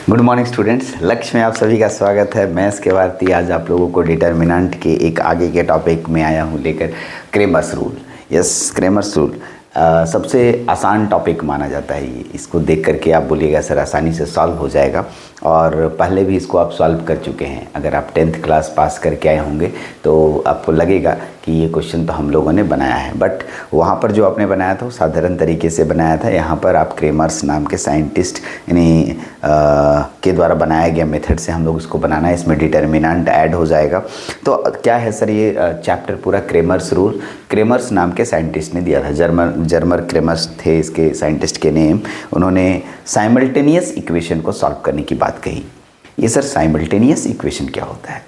Good morning students, लक्ष्य में आप सभी का स्वागत है। मैं इसके भारती आज आप लोगों को डिटर्मिनेंट के एक आगे के टॉपिक में आया हूँ लेकर Cramer's rule. Yes, Cramer's rule सबसे आसान टॉपिक माना जाता है। ये इसको देख करके आप बोलिएगा सर आसानी से सॉल्व हो जाएगा, और पहले भी इसको आप सॉल्व कर चुके हैं। अगर आप 10th क्लास पास करके आए होंगे तो आपको लगेगा कि ये क्वेश्चन तो हम लोगों ने बनाया है, बट वहाँ पर जो आपने बनाया था वो साधारण तरीके से बनाया था। यहाँ पर आप क्रेमर्स नाम के साइंटिस्ट यानी के द्वारा बनाया गया मेथड से हम लोग इसको बनाना है। इसमें डिटर्मिनेंट ऐड हो जाएगा। तो क्या है सर ये चैप्टर पूरा क्रेमर्स रूल, क्रेमर्स नाम के साइंटिस्ट ने दिया था। जर्मन क्रेमर्स थे इसके साइंटिस्ट के नेम। उन्होंने साइमल्टेनियस इक्वेशन को सॉल्व करने की बात कही। ये सर साइमल्टेनियस इक्वेशन क्या होता है,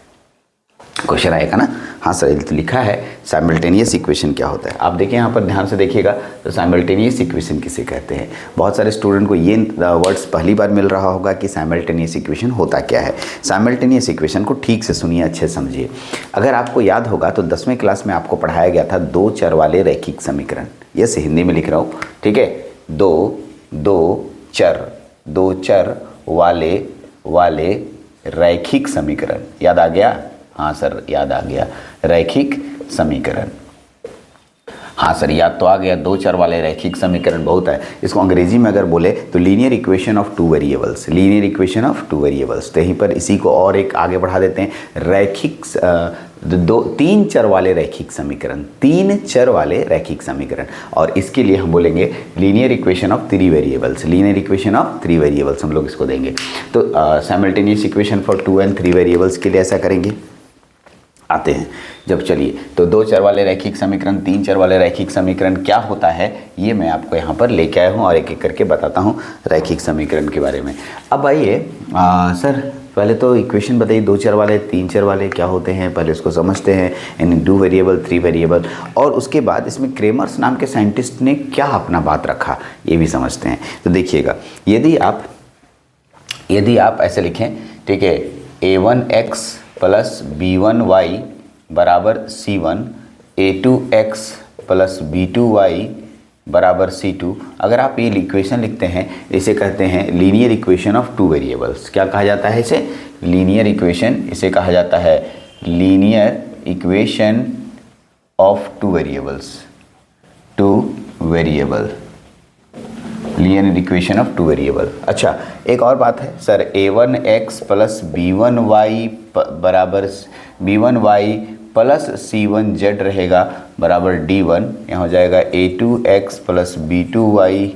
क्वेश्चन आएगा ना। हाँ सर, तो लिखा है साइमल्टेनियस इक्वेशन क्या होता है। आप देखिए यहाँ पर ध्यान से देखिएगा तो साइमल्टेनियस इक्वेशन किसे कहते हैं। बहुत सारे स्टूडेंट को ये वर्ड्स पहली बार मिल रहा होगा कि साइमल्टेनियस इक्वेशन होता क्या है। साइमल्टेनियस इक्वेशन को ठीक से सुनिए, अच्छे समझिए। अगर आपको याद होगा तो 10वीं क्लास में आपको पढ़ाया गया था दो चर वाले रैखिक समीकरण। यस, हिंदी में लिख रहा हूँ, ठीक है। दो चर वाले रैखिक समीकरण, याद आ गया? हाँ सर, याद आ गया, रैखिक समीकरण। हाँ सर, याद तो आ गया। दो चर वाले रैखिक समीकरण बहुत है। इसको अंग्रेजी में अगर बोले तो linear equation of two variables, linear equation of two variables. तो यहीं पर इसी को और एक आगे बढ़ा देते हैं, रैखिक तीन चर वाले रैखिक समीकरण, तीन चर वाले रैखिक समीकरण। और इसके लिए हम बोलेंगे linear equation of three variables, linear equation of three variables हम लोग इसको देंगे। तो simultaneous equation for 2 and 3 variables के लिए ऐसा करेंगे। आते हैं जब, चलिए, तो दो चर वाले रैखिक समीकरण, तीन चर वाले रैखिक समीकरण क्या होता है ये मैं आपको यहाँ पर लेके आया हूँ और एक एक करके बताता हूँ रैखिक समीकरण के बारे में। अब आइए सर, पहले तो इक्वेशन बताइए, दो चर वाले तीन चर वाले क्या होते हैं, पहले उसको समझते हैं। इन 2 वेरिएबल 3 वेरिएबल, और उसके बाद इसमें क्रेमर्स नाम के साइंटिस्ट ने क्या अपना बात रखा ये भी समझते हैं। तो देखिएगा, यदि आप ऐसे लिखें, ठीक है, a1x प्लस b1y बराबर c1, a2x प्लस b2y बराबर c2। अगर आप ये इक्वेशन लिखते हैं, इसे कहते हैं linear equation of two variables. क्या कहा जाता है इसे? Linear equation. इसे कहा जाता है linear equation of two variables, linear equation of two variable. अच्छा, एक और बात है सर, a1x प्लस b1y बराबर b1y प्लस c1z रहेगा बराबर d1। यहाँ हो जाएगा a2x plus b2y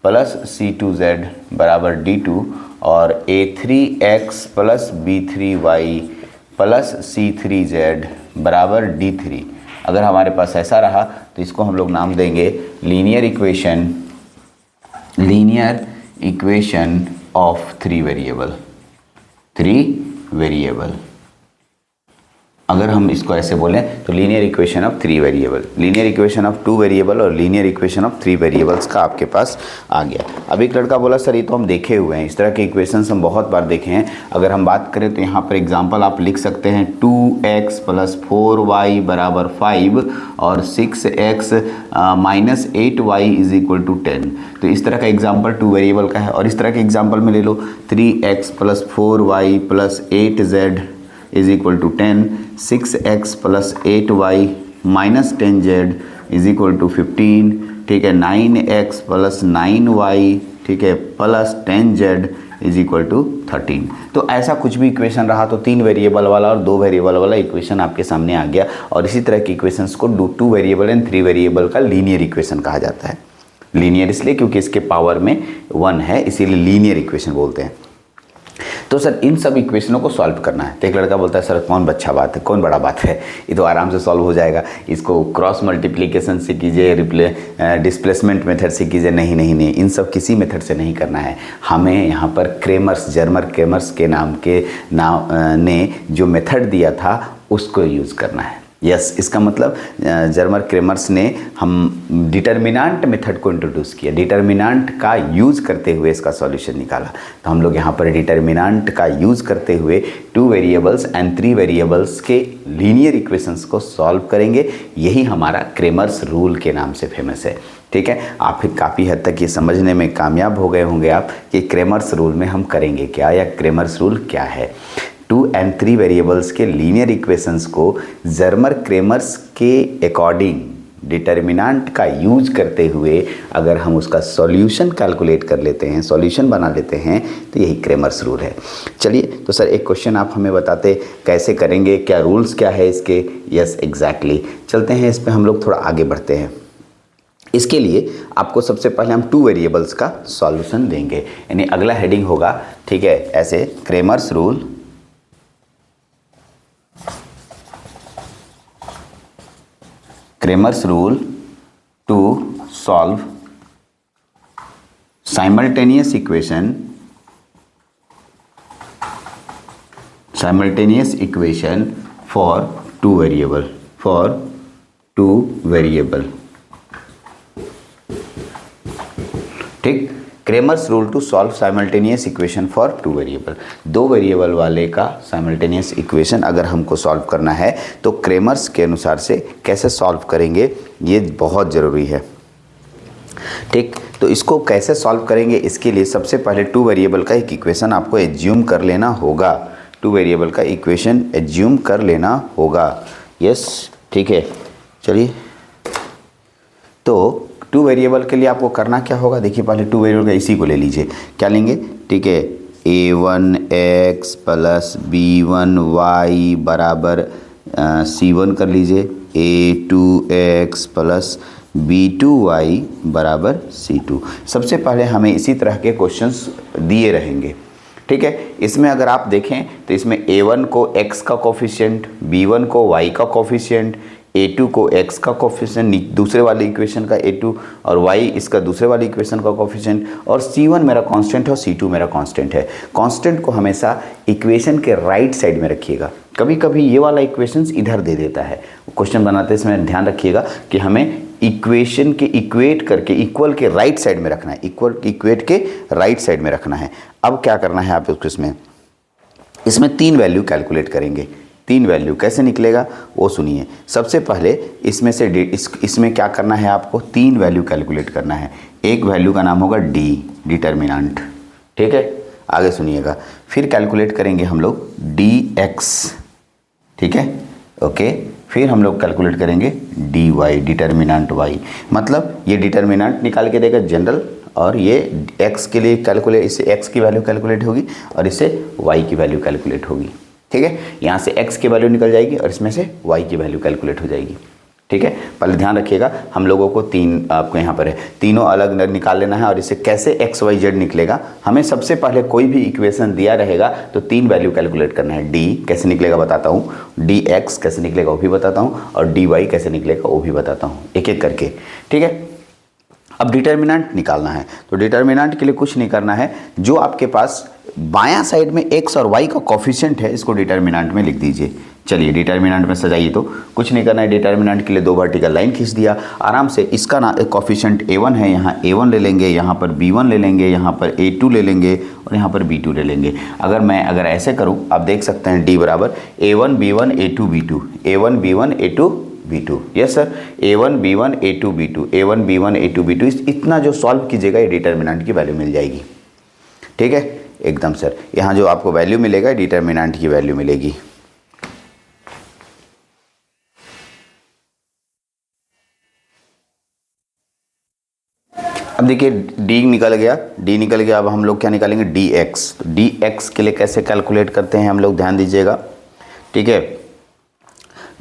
plus c2z बराबर d2, और a3x plus b3y plus c3z बराबर d3। अगर हमारे पास ऐसा रहा तो इसको हम लोग नाम देंगे linear equation of three variable. अगर हम इसको ऐसे बोलें तो linear equation of three variable, linear equation of two variable और linear equation of three variables का आपके पास आ गया। अब एक लड़का बोला सर ये तो हम देखे हुए हैं, इस तरह के इक्वेशंस हम बहुत बार देखे हैं। अगर हम बात करें तो यहाँ पर एग्जांपल आप लिख सकते हैं 2x प्लस 4y बराबर 5 और 6x minus 8y is equal to 10। तो इस तरह का एग्जाम्पल टू वेरिएबल का है। और इस तरह के एग्जाम्पल में ले लो 3x plus 4y plus 8z is equal to 10, 6x plus 8y minus 10z is equal to 15, ठीक है, 9x प्लस 9y, ठीक है, plus 10z is equal to 13। तो ऐसा कुछ भी इक्वेशन रहा तो 3 वेरिएबल वाला और 2 वेरिएबल वाला इक्वेशन आपके सामने आ गया। और इसी तरह के इक्वेशंस को 2 वेरिएबल एंड 3 वेरिएबल का लीनियर इक्वेशन कहा जाता है। लीनियर इसलिए क्योंकि इसके पावर में 1 है, इसीलिए लीनियर इक्वेशन बोलते हैं। तो सर इन सब इक्वेशनों को सॉल्व करना है। तो एक लड़का बोलता है सर कौन बड़ा बात है, ये तो आराम से सॉल्व हो जाएगा, इसको क्रॉस मल्टीप्लिकेशन से कीजिए, डिस्प्लेसमेंट मेथड से कीजिए। नहीं, इन सब किसी मेथड से नहीं करना है। हमें यहाँ पर जर्मन क्रेमर्स के नाम ने जो मेथड दिया था उसको यूज़ करना है। यस, इसका मतलब जर्मन क्रेमर्स ने हम डिटर्मिनेंट मेथड को इंट्रोड्यूस किया, डिटर्मिनेंट का यूज़ करते हुए इसका सॉल्यूशन निकाला। तो हम लोग यहाँ पर डिटर्मिनेंट का यूज़ करते हुए 2 वेरिएबल्स एंड 3 वेरिएबल्स के लीनियर इक्वेशंस को सॉल्व करेंगे। यही हमारा क्रेमर्स रूल के नाम से फेमस है। ठीक है, आप फिर काफ़ी हद तक ये समझने में कामयाब हो गए होंगे आप कि क्रेमर्स रूल में हम करेंगे क्या या क्रेमर्स रूल क्या है। 2 and 3 वेरिएबल्स के लीनियर इक्वेशंस को जर्मर क्रेमर्स के अकॉर्डिंग डिटर्मिनेंट का यूज करते हुए अगर हम उसका सॉल्यूशन कैलकुलेट कर लेते हैं, सॉल्यूशन बना लेते हैं, तो यही क्रेमर्स रूल है। चलिए तो सर एक क्वेश्चन आप हमें बताते कैसे करेंगे, क्या रूल्स क्या है इसके। यस एग्जैक्टली, चलते हैं इस पर हम लोग थोड़ा आगे बढ़ते हैं। इसके लिए आपको सबसे पहले हम 2 वेरिएबल्स का सॉल्यूशन देंगे, यानी अगला हेडिंग होगा, ठीक है, ऐसे Cramer's rule to solve simultaneous equation for two variable ठीक। Cramer's rule to solve simultaneous equation for 2 variable, 2 variable वाले का साइमल्टेनियस इक्वेशन अगर हमको सॉल्व करना है तो क्रेमर्स के अनुसार से कैसे सॉल्व करेंगे ये बहुत ज़रूरी है। ठीक, तो इसको कैसे सॉल्व करेंगे, इसके लिए सबसे पहले 2 वेरिएबल का एक इक्वेशन आपको एज्यूम कर लेना होगा। 2 वेरिएबल का इक्वेशन एज्यूम कर लेना होगा। यस ठीक है, चलिए तो 2 वेरिएबल के लिए आपको करना क्या होगा, देखिए पहले 2 वेरिएबल का इसी को ले लीजिए, क्या लेंगे, ठीक है, a1x प्लस b1y बराबर c1 कर लीजिए, a2x प्लस b2y बराबर c2। सबसे पहले हमें इसी तरह के क्वेश्चंस दिए रहेंगे, ठीक है। इसमें अगर आप देखें तो इसमें a1 को x का कोफिशिएंट, b1 को y का कोफिशिएंट, a2 को x का कोफिशिएंट दूसरे वाले इक्वेशन का a2 और y इसका दूसरे वाले इक्वेशन का कोफिशिएंट, और c1 मेरा कांस्टेंट है और c2 मेरा कांस्टेंट है। कांस्टेंट को हमेशा इक्वेशन के राइट साइड में रखिएगा। कभी कभी ये वाला इक्वेशंस इधर दे देता है, क्वेश्चन बनाते समय ध्यान रखिएगा कि हमें इक्वेशन के इक्वेट करके इक्वल के राइट साइड में रखना है, इक्वेट के राइट साइड में रखना है। अब क्या करना है आप इसमें 3 वैल्यू कैलकुलेट करेंगे। 3 वैल्यू कैसे निकलेगा वो सुनिए। सबसे पहले इसमें से इसमें क्या करना है, आपको 3 वैल्यू कैलकुलेट करना है। एक वैल्यू का नाम होगा डी, डिटर्मिनेंट, ठीक है, आगे सुनिएगा। फिर कैलकुलेट करेंगे हम लोग डी एक्स, ठीक है, ओके। फिर हम लोग कैलकुलेट करेंगे डी वाई, डिटर्मिनेंट वाई, मतलब ये डिटर्मिनेंट निकाल के देगा जनरल, और ये x के लिए कैलकुलेट, इससे x की वैल्यू कैलकुलेट होगी और इससे y की वैल्यू कैलकुलेट होगी, ठीक है। यहाँ से x की वैल्यू निकल जाएगी और इसमें से y की वैल्यू कैलकुलेट हो जाएगी, ठीक है। पहले ध्यान रखिएगा हम लोगों को 3 आपको यहाँ पर है, तीनों अलग निकाल लेना है। और इससे कैसे x y z निकलेगा, हमें सबसे पहले कोई भी इक्वेशन दिया रहेगा तो 3 वैल्यू कैलकुलेट करना है। d कैसे निकलेगा बताता हूँ, डी एक्स कैसे निकलेगा वो भी बताता हूँ, और डी वाई कैसे निकलेगा वो भी बताता हूँ, एक एक करके, ठीक है। अब डिटर्मिनेंट निकालना है, तो डिटर्मिनेंट के लिए कुछ नहीं करना है, जो आपके पास बायां साइड में x और y का कोफिशिएंट है इसको डिटर्मिनेंट में लिख दीजिए। चलिए डिटर्मिनेंट में सजाइए, तो कुछ नहीं करना है। डिटर्मिनेंट के लिए 2 वर्टिकल लाइन खींच दिया आराम से। इसका ना कोफिशिएंट a1 है, यहाँ a1 ले लेंगे, यहाँ पर b1 ले लेंगे, यहाँ पर a2 ले लेंगे और यहाँ पर b2 ले लेंगे। अगर ऐसे करूँ आप देख सकते हैं d बराबर a1 b1 a2 b2, a1 b1 a2 b2, yes sir, a1 b1 a2 b2, a1 b1 a2 b2, इतना जो सॉल्व कीजिएगा ये डिटर्मिनेंट की वैल्यू मिल जाएगी, ठीक है, एकदम सर। यहाँ जो आपको वैल्यू मिलेगा डिटर्मिनेंट की वैल्यू मिलेगी। अब देखिए d निकल गया, अब हम लोग क्या निकालेंगे, dx। तो dx के लिए कैसे कैलकुलेट करते हैं हम लोग, ध्यान दीजिएगा, ठीक है।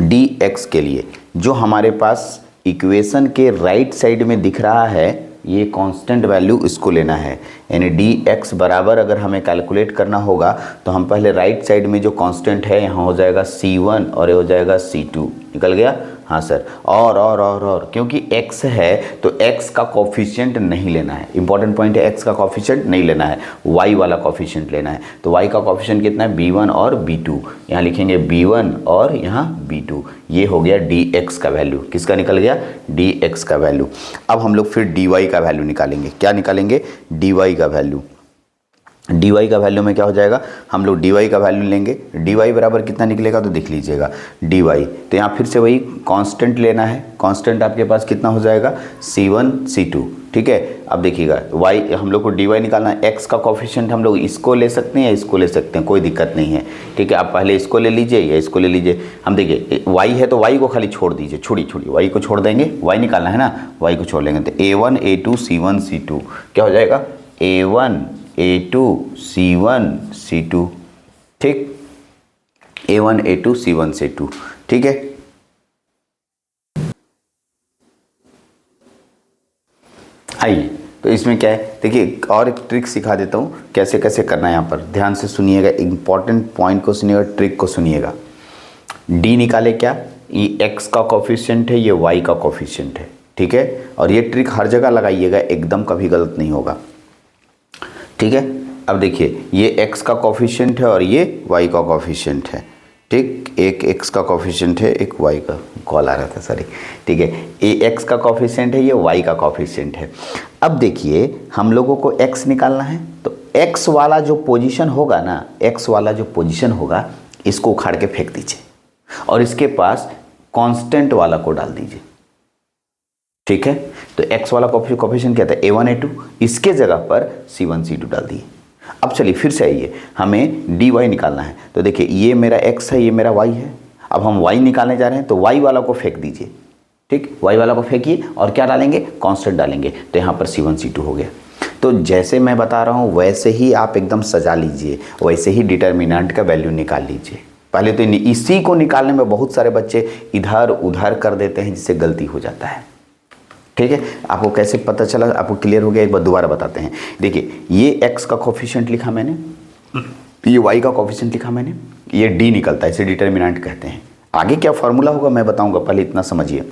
dx के लिए जो हमारे पास इक्वेशन के राइट साइड में दिख रहा है ये कांस्टेंट वैल्यू इसको लेना है, यानी dx बराबर अगर हमें कैलकुलेट करना होगा तो हम पहले राइट साइड में जो कांस्टेंट है यहाँ हो जाएगा c1 और ये हो जाएगा c2, निकल गया, हाँ सर। और क्योंकि x है तो x का कोफिशिएंट नहीं लेना है, इंपॉर्टेंट पॉइंट है, x का कोफिशिएंट नहीं लेना है, y वाला कोफिशिएंट लेना है। तो y का कोफिशिएंट कितना है, b1 और b2, यहाँ लिखेंगे b1 और यहाँ b2, ये हो गया dx का वैल्यू। किसका निकल गया, dx का वैल्यू। अब हम लोग फिर dy का वैल्यू निकालेंगे, क्या निकालेंगे, dy का वैल्यू। डी वाई का वैल्यू में क्या हो जाएगा, हम लोग डी वाई का वैल्यू लेंगे, डी वाई बराबर कितना निकलेगा तो देख लीजिएगा डी वाई, तो यहाँ फिर से वही कांस्टेंट लेना है, कांस्टेंट आपके पास कितना हो जाएगा C1 C2, ठीक है। अब देखिएगा वाई हम लोग को डी वाई निकालना है, एक्स का कोफिशिएंट हम लोग इसको ले सकते हैं या इसको ले सकते हैं, कोई दिक्कत नहीं है, ठीक है। आप पहले इसको ले लीजिए या इसको ले लीजिए, हम देखिए वाई है तो वाई को खाली छोड़ दीजिए, छोड़िए वाई को छोड़ देंगे, वाई निकालना है ना, वाई को छोड़ लेंगे तो A1 A2 C1 C2 क्या हो जाएगा A1 A2 C1 C2, ठीक, A1 A2 C1 C2, ठीक है। आइए तो इसमें क्या है देखिए, और एक ट्रिक सिखा देता हूँ कैसे कैसे करना है, यहाँ पर ध्यान से सुनिएगा, इंपॉर्टेंट पॉइंट को सुनिएगा, ट्रिक को सुनिएगा। डी निकाले क्या, ये एक्स का कोफिशिएंट है, ये वाई का कोफिशिएंट है, ठीक है। और ये ट्रिक हर जगह लगाइएगा, एकदम कभी गलत नहीं होगा, ठीक है। अब देखिए ये x का कोफिशिएंट है और ये y का कोफिशिएंट है, ठीक, एक x का कोफिशिएंट है, एक y का, कॉल आ रहा था सॉरी, ठीक है। ये x का कोफिशिएंट है, ये y का कोफिशिएंट है। अब देखिए हम लोगों को x निकालना है, तो x वाला जो पोजीशन होगा ना, x वाला जो पोजीशन होगा इसको उखाड़ के फेंक दीजिए और इसके पास कांस्टेंट वाला को डाल दीजिए, ठीक है। तो x वाला कोफिशिएंट क्या था A1 A2, इसके जगह पर C1 C2 डाल दिए। अब चलिए फिर से आइए, हमें डी वाई निकालना है, तो देखिए ये मेरा x है, ये मेरा y है, अब हम y निकालने जा रहे हैं, तो y वाला को फेंक दीजिए, ठीक, y वाला को फेंकिए और क्या डालेंगे, कांस्टेंट डालेंगे, तो यहाँ पर C1 C2 हो गया। तो जैसे मैं बता रहा हूँ वैसे ही आप एकदम सजा लीजिए, वैसे ही डिटर्मिनेंट का वैल्यू निकाल लीजिए। पहले तो इसी को निकालने में बहुत सारे बच्चे इधर उधर कर देते हैं, जिससे गलती हो जाता है, ठीक है। आपको कैसे पता चला, आपको क्लियर हो गया, एक बार दोबारा बताते हैं। देखिए ये x का कोफिशिएंट लिखा मैंने, ये y का कोफिशिएंट लिखा मैंने, ये d निकलता है, इसे डिटर्मिनेंट कहते हैं। आगे क्या फॉर्मूला होगा मैं बताऊंगा, पहले इतना समझिए।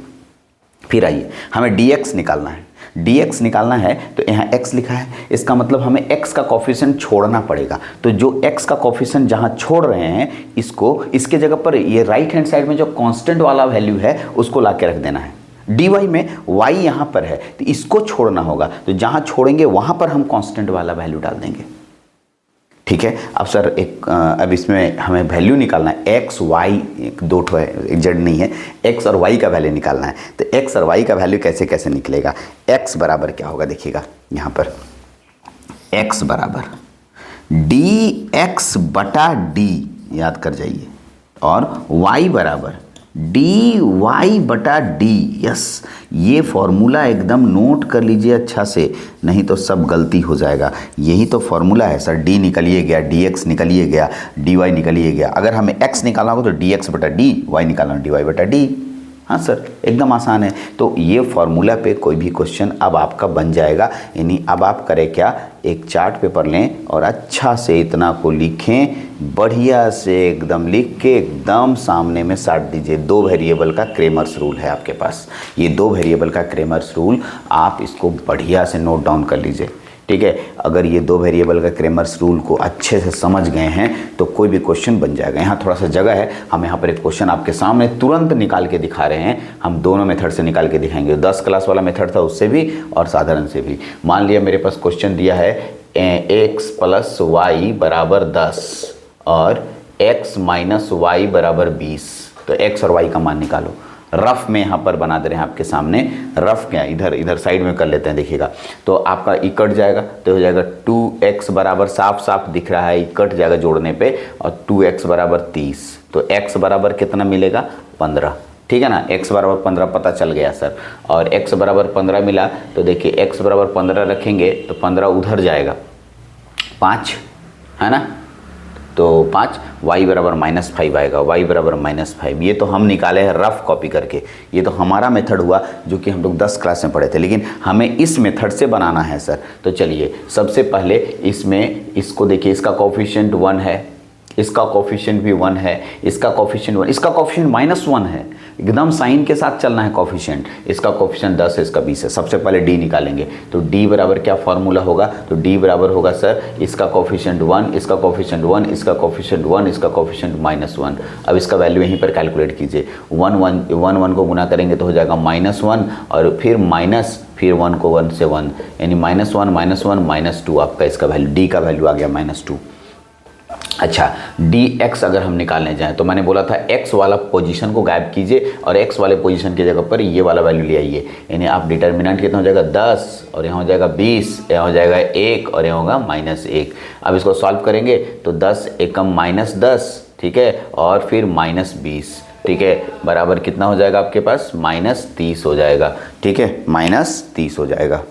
फिर आइए हमें dx निकालना है, dx निकालना है तो यहाँ x लिखा है, इसका मतलब हमें x का कोफिशिएंट छोड़ना पड़ेगा। तो जो x का कोफिशिएंट जहाँ छोड़ रहे हैं इसको, इसके जगह पर ये राइट हैंड साइड में जो कांस्टेंट वाला वैल्यू है उसको ला के रख देना है। डी वाई में y यहाँ पर है तो इसको छोड़ना होगा, तो जहाँ छोड़ेंगे वहाँ पर हम कांस्टेंट वाला वैल्यू डाल देंगे, ठीक है। अब सर अब इसमें हमें वैल्यू निकालना है, x y दो ठो है, एक जड़ नहीं है, x और y का वैल्यू निकालना है। तो x और y का वैल्यू कैसे कैसे निकलेगा, x बराबर क्या होगा देखिएगा यहाँ पर, x बराबर dx बटा d, याद कर जाइए, और y बराबर डी वाई बटा डी। यस, ये फॉर्मूला एकदम नोट कर लीजिए अच्छा से, नहीं तो सब गलती हो जाएगा। यही तो फॉर्मूला है सर, डी निकलिए गया, डी एक्स निकलिए गया, डी वाई निकलिए गया। अगर हमें एक्स निकालना होगा तो डी एक्स बटा डी, वाई निकालना डी वाई बटा डी। हाँ सर एकदम आसान है। तो ये फॉर्मूला पे कोई भी क्वेश्चन अब आपका बन जाएगा। यानी अब आप करें क्या, एक चार्ट पेपर लें और अच्छा से इतना को लिखें, बढ़िया से एकदम लिख के एकदम सामने में साट दीजिए। 2 वेरिएबल का क्रेमर्स रूल है आपके पास, ये 2 वेरिएबल का क्रेमर्स रूल आप इसको बढ़िया से नोट डाउन कर लीजिए, ठीक है। अगर ये 2 वेरिएबल का क्रेमर्स रूल को अच्छे से समझ गए हैं तो कोई भी क्वेश्चन बन जाएगा। यहाँ थोड़ा सा जगह है, हम यहाँ पर एक क्वेश्चन आपके सामने तुरंत निकाल के दिखा रहे हैं। हम दोनों मेथड से निकाल के दिखाएंगे, 10 क्लास वाला मेथड था उससे भी और साधारण से भी। मान लिया मेरे पास क्वेश्चन दिया है x + y = 10 और x - y = 20, तो x और y का मान निकालो। रफ में यहाँ पर बना दे रहे हैं आपके सामने, रफ क्या इधर साइड में कर लेते हैं, देखिएगा तो आपका ई कट जाएगा, तो हो जाएगा 2x बराबर, साफ साफ दिख रहा है, ई कट जाएगा जोड़ने पे, और 2x = 30, तो x बराबर कितना मिलेगा 15, ठीक है ना। x बराबर 15 पता चल गया सर, और x बराबर 15 मिला, तो देखिए x बराबर 15 रखेंगे तो 15 उधर जाएगा, 5 है ना, तो 5, y बराबर -5 आएगा, y बराबर -5। ये तो हम निकाले हैं रफ कॉपी करके, ये तो हमारा मेथड हुआ जो कि हम लोग 10 क्लास में पढ़े थे, लेकिन हमें इस मेथड से बनाना है सर। तो चलिए सबसे पहले इसमें इसको देखिए, इसका कोफिशिएंट 1 है, इसका कोफिशिएंट भी 1 है, इसका कोफिशिएंट 1, इसका कोफिशिएंट -1 है, एकदम साइन के साथ चलना है कोफिशिएंट। इसका कोफिशिएंट 10 है, इसका 20 है। सबसे पहले डी निकालेंगे, तो डी बराबर क्या फॉर्मूला होगा, तो डी बराबर होगा सर इसका कोफिशिएंट 1, इसका कोफिशिएंट 1, इसका कोफिशिएंट 1, इसका कोफिशिएंट -1। अब इसका वैल्यू यहीं पर कैलकुलेट कीजिए। 1 को गुना करेंगे तो हो जाएगा -1 और फिर 1 को 1 से 1 यानी -1 -2 आपका इसका वैल्यू, डी का वैल्यू आ गया -2। अच्छा, dx अगर हम निकालने जाएं तो मैंने बोला था x वाला पोजीशन को गायब कीजिए और x वाले पोजीशन की जगह पर ये वाला वैल्यू ले आइए। यानी आप डिटर्मिनेंट कितना हो जाएगा 10 और यहाँ हो जाएगा 20, यहाँ हो जाएगा 1 और यहाँ होगा -1। अब इसको सॉल्व करेंगे तो 10 एकम -10, ठीक है, और फिर -20, ठीक है, बराबर कितना हो जाएगा आपके पास -30 हो जाएगा, ठीक है, -30 हो जाएगा।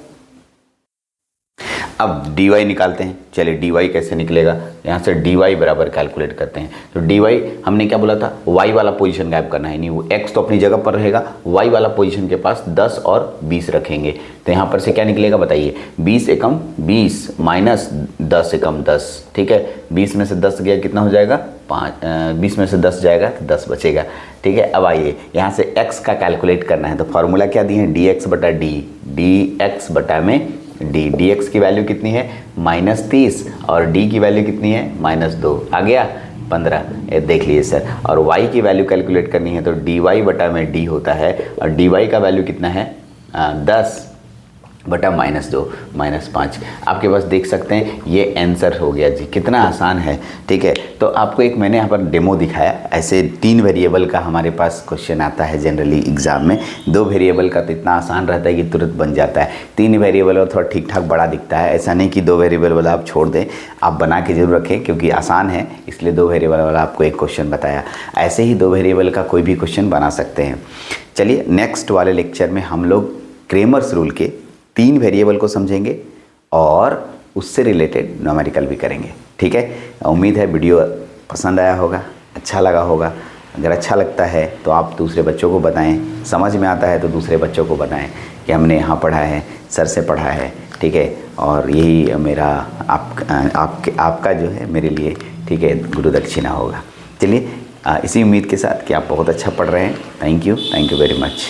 अब dy निकालते हैं। चलिए dy कैसे निकलेगा, यहाँ से dy बराबर कैलकुलेट करते हैं। तो dy हमने क्या बोला था, y वाला पोजीशन गायब करना है, नहीं वो x तो अपनी जगह पर रहेगा, y वाला पोजीशन के पास 10 और 20 रखेंगे। तो यहाँ पर से क्या निकलेगा बताइए, 20 एकम 20 माइनस 10 एकम 10, ठीक है, 20 में से 10 गया कितना हो जाएगा 5, 20 में से 10 जाएगा तो 10 बचेगा, ठीक है। अब आइए यहाँ से x का कैलकुलेट करना है, तो फॉर्मूला क्या दिए हैं, dx बटा d, dx बटा में d, dx की वैल्यू कितनी है -30 और d की वैल्यू कितनी है -2, आ गया 15, ये देख लीजिए सर। और y की वैल्यू कैलकुलेट करनी है तो dy बटा में d होता है और dy का वैल्यू कितना है 10 बटा -2 -5। आपके पास देख सकते हैं ये आंसर हो गया जी, कितना आसान है, ठीक है। तो आपको एक मैंने यहाँ पर डेमो दिखाया, ऐसे 3 वेरिएबल का हमारे पास क्वेश्चन आता है जनरली एग्जाम में। 2 वेरिएबल का तो इतना आसान रहता है कि तुरंत बन जाता है, 3 वेरिएबल और थोड़ा ठीक ठाक बड़ा दिखता है। ऐसा नहीं कि 2 वेरिएबल वाला आप छोड़ दें, आप बना के जरूर रखें क्योंकि आसान है, इसलिए 2 वेरिएबल वाला आपको एक क्वेश्चन बताया। ऐसे ही 2 वेरिएबल का कोई भी क्वेश्चन बना सकते हैं। चलिए नेक्स्ट वाले लेक्चर में हम लोग क्रेमर्स रूल के 3 वेरिएबल को समझेंगे और उससे रिलेटेड न्यूमेरिकल भी करेंगे, ठीक है। उम्मीद है वीडियो पसंद आया होगा, अच्छा लगा होगा। अगर अच्छा लगता है तो आप दूसरे बच्चों को बताएं, समझ में आता है तो दूसरे बच्चों को बताएं कि हमने यहाँ पढ़ा है, सर से पढ़ा है, ठीक है। और यही मेरा आपका जो है मेरे लिए, ठीक है, गुरु दक्षिणा होगा। चलिए इसी उम्मीद के साथ कि आप बहुत अच्छा पढ़ रहे हैं। Thank you very much.